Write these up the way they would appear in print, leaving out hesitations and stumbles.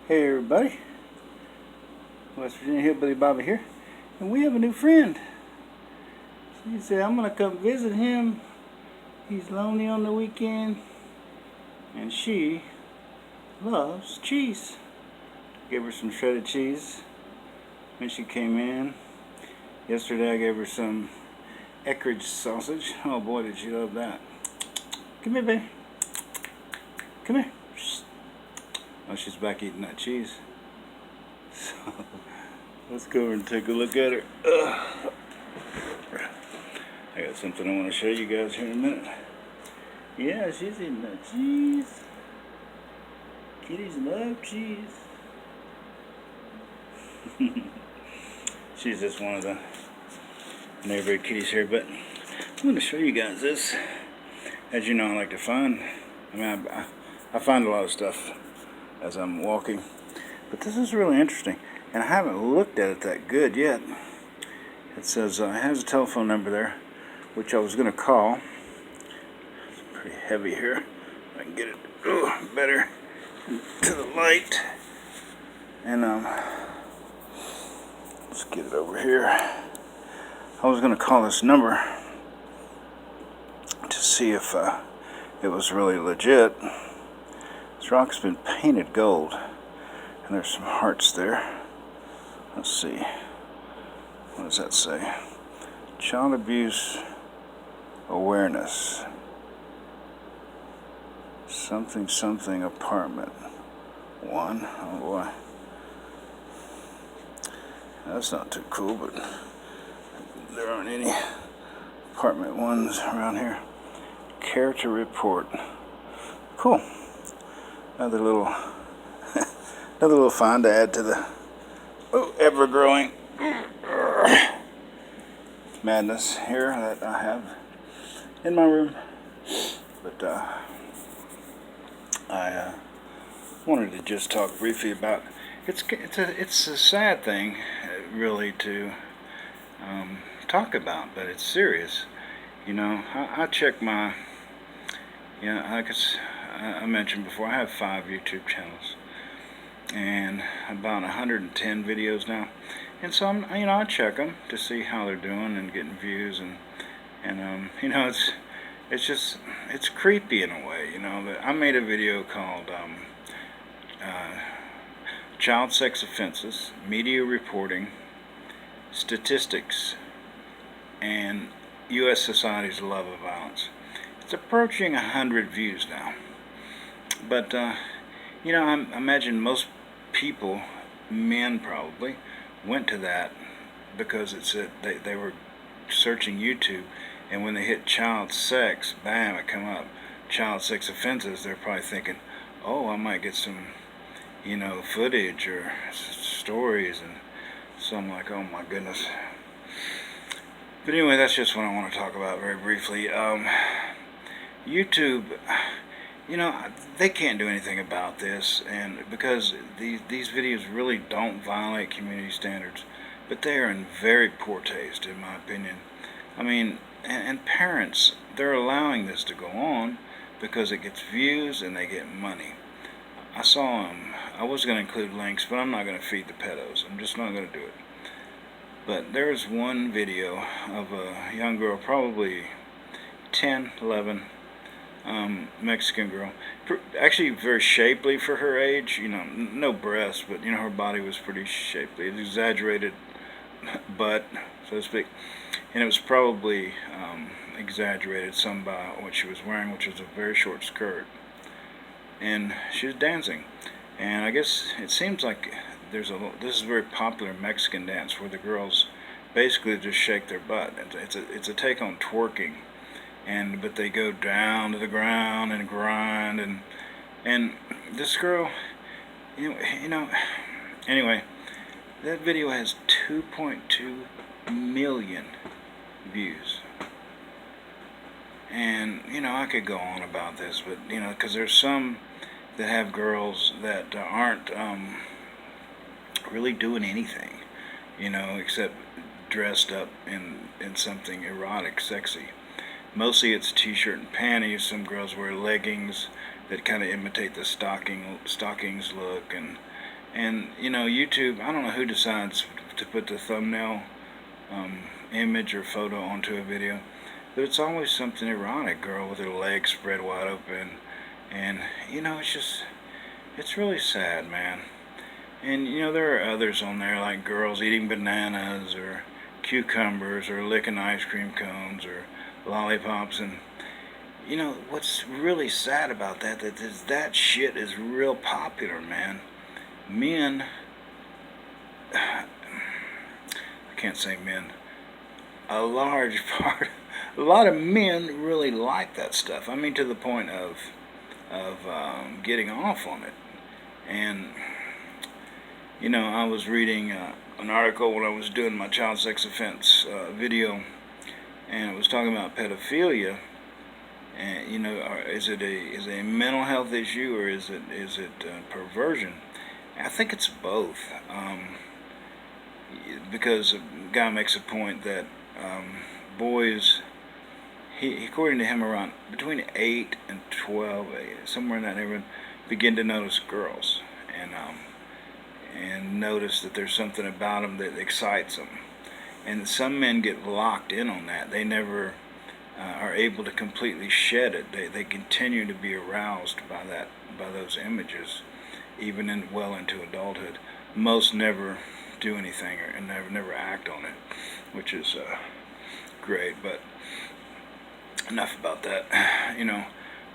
Hey everybody, West Virginia Hillbilly Bobby here, and we have a new friend. She said I'm gonna come visit him. He's lonely on the weekend, and she loves cheese. Gave her some shredded cheese when she came in. Yesterday I gave her some Eckrich sausage. Oh boy, did she love that. Come here, babe. Come here. Oh, she's back eating that cheese. So, let's go over and take a look at her. I got something I want to show you guys here in a minute. Yeah, she's eating that cheese. Kitties love cheese. She's just one of the neighborhood kitties here, but I'm going to show you guys this. As you know, I like to find. I find a lot of stuff as I'm walking, but this is really interesting, and I haven't looked at it that good yet. It says it has a telephone number there, which I was going to call. It's pretty heavy here. I can get it better to the light, and let's get it over here. I was going to call this number to see if it was really legit. This rock's been painted gold, and there's some hearts there. Let's see. What does that say? Child abuse awareness. Something apartment 1. Oh boy. That's not too cool, but there aren't any apartment 1s around here. Character report. Cool. Another little find to add to the ever-growing madness here that I have in my room. But I wanted to just talk briefly about it's a sad thing, really, to talk about, but it's serious. You know, I check my, I mentioned before, I have 5 YouTube channels and about 110 videos now, and so I check them to see how they're doing and getting views, and it's creepy in a way. I made a video called Child Sex Offenses, Media Reporting, Statistics, and U.S. Society's Love of Violence. It's approaching 100 views now. But, I imagine most people, men probably, went to that because it said they were searching YouTube, and when they hit child sex, bam, it come up. Child sex offenses, they're probably thinking, oh, I might get some, footage or stories, and so I'm like, oh my goodness. But anyway, that's just what I want to talk about very briefly. YouTube, they can't do anything about this, and because these videos really don't violate community standards, but they are in very poor taste, in my opinion. I mean, and parents, they're allowing this to go on because it gets views and they get money. I saw I was going to include links, but I'm not going to feed the pedos. I'm just not going to do it. But there's one video of a young girl, probably 10, 11, Mexican girl, actually very shapely for her age, no breasts, but her body was pretty shapely, an exaggerated butt, so to speak, and it was probably exaggerated some by what she was wearing, which was a very short skirt, and she was dancing, and I guess it seems like this is a very popular Mexican dance where the girls basically just shake their butt. It's a take on twerking. But they go down to the ground and grind, and this girl, anyway, that video has 2.2 million views, and I could go on about this, but because there's some that have girls that aren't really doing anything, except dressed up in something erotic, sexy. Mostly it's t-shirt and panties. Some girls wear leggings that kind of imitate the stockings look, and And, you know, YouTube, I don't know who decides to put the thumbnail image or photo onto a video, but it's always something erotic, girl with her legs spread wide open. And, you know, it's really sad, man. And, you know, there are others on there, like girls eating bananas or cucumbers or licking ice cream cones or lollipops. And, you know, what's really sad about that shit is real popular, man. Men, I can't say men, a large part, a lot of men really like that stuff. I mean, to the point of getting off on it. And, you know, I was reading an article when I was doing my child sex offense video, and it was talking about pedophilia. And, you know, is it a mental health issue, or is it perversion? I think it's both, because a guy makes a point that boys, according to him, around between 8 and 12, somewhere in that neighborhood, begin to notice girls and notice that there's something about them that excites them. And some men get locked in on that. They never are able to completely shed it. They continue to be aroused by those images, even well into adulthood. Most never do anything and never act on it, which is great. But enough about that. You know,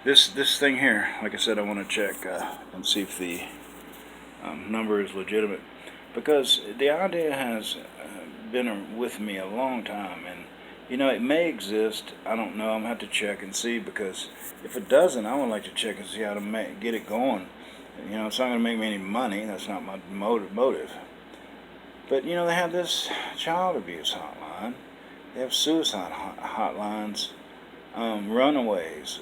this thing here, like I said, I want to check and see if the number is legitimate, because the idea has been with me a long time, and you know, it may exist. I don't know. I'm gonna have to check and see, because if it doesn't, I would like to check and see how to get it going. You know, it's not gonna make me any money. That's not my motive. But you know, they have this child abuse hotline. They have suicide hotlines, runaways.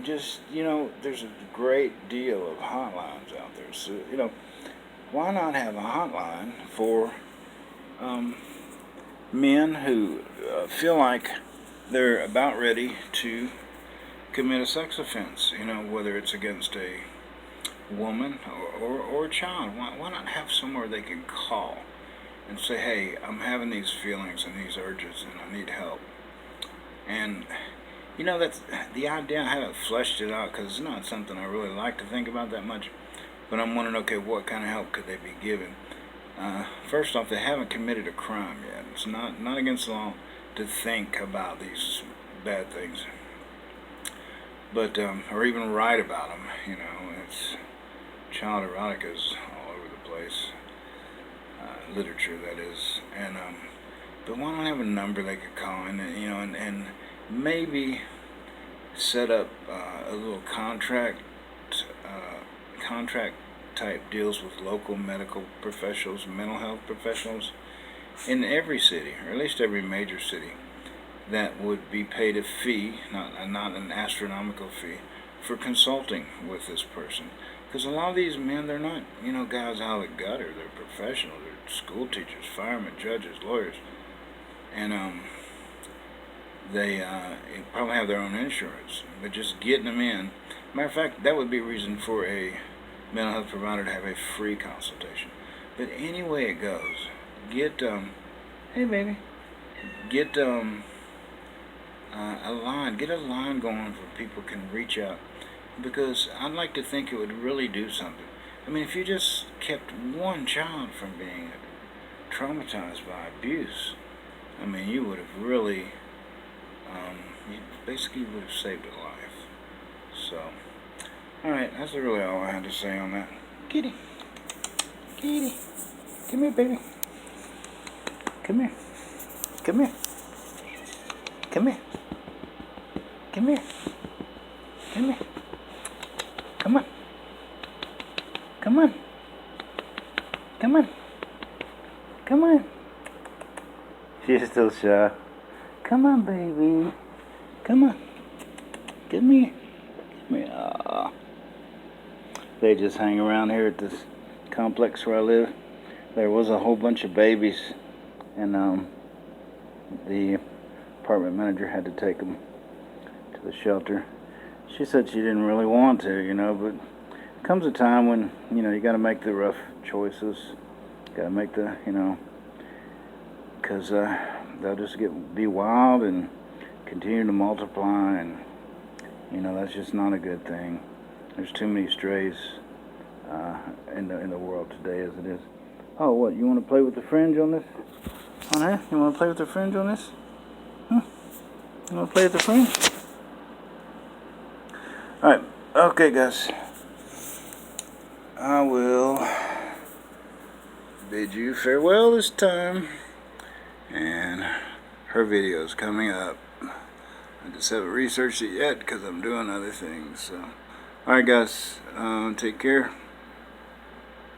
Just, you know, there's a great deal of hotlines out there. So, you know, why not have a hotline for men who feel like they're about ready to commit a sex offense? You know, whether it's against a woman or a child. Why not have somewhere they can call and say, hey, I'm having these feelings and these urges and I need help. And you know, that's the idea. I haven't fleshed it out because it's not something I really like to think about that much. But I'm wondering, okay, what kind of help could they be given? First off, they haven't committed a crime yet. It's not against the law to think about these bad things, but or even write about them. You know, it's child erotica is all over the place, literature that is, and but why not have a number they could call, and you know, and maybe set up a little contract type deals with local medical professionals, mental health professionals in every city, or at least every major city, that would be paid a fee, not an astronomical fee, for consulting with this person. Because a lot of these men, they're not, you know, guys out of the gutter. They're professionals. They're school teachers, firemen, judges, lawyers, and they probably have their own insurance. But just getting them in. Matter of fact, that would be a reason for a mental health provider to have a free consultation. But any way it goes, get hey baby, get a line going where people can reach out, because I'd like to think it would really do something. I mean, if you just kept one child from being traumatized by abuse, I mean, you would have really, you basically would have saved a life. So, alright, that's really all I had to say on that. Kitty. Kitty. Come here, baby. Come here. Come here. Come here. Come here. Come here. Come on. Come on. Come on. Come on. She's still shy. Come on, baby. Come on. Come here. Come here. Aww. They just hang around here at this complex where I live. There was a whole bunch of babies, and the apartment manager had to take them to the shelter. She said she didn't really want to, you know, but comes a time when, you know, you got to make the rough choices. Got to make the, you know, because they'll just be wild and continue to multiply, and you know that's just not a good thing. There's too many strays in the world today as it is. Oh, what? You want to play with the fringe on this? On here? You want to play with the fringe on this? Huh? You want to play with the fringe? All right. Okay, guys. I will bid you farewell this time, and her video is coming up. I just haven't researched it yet because I'm doing other things. So, alright guys, take care.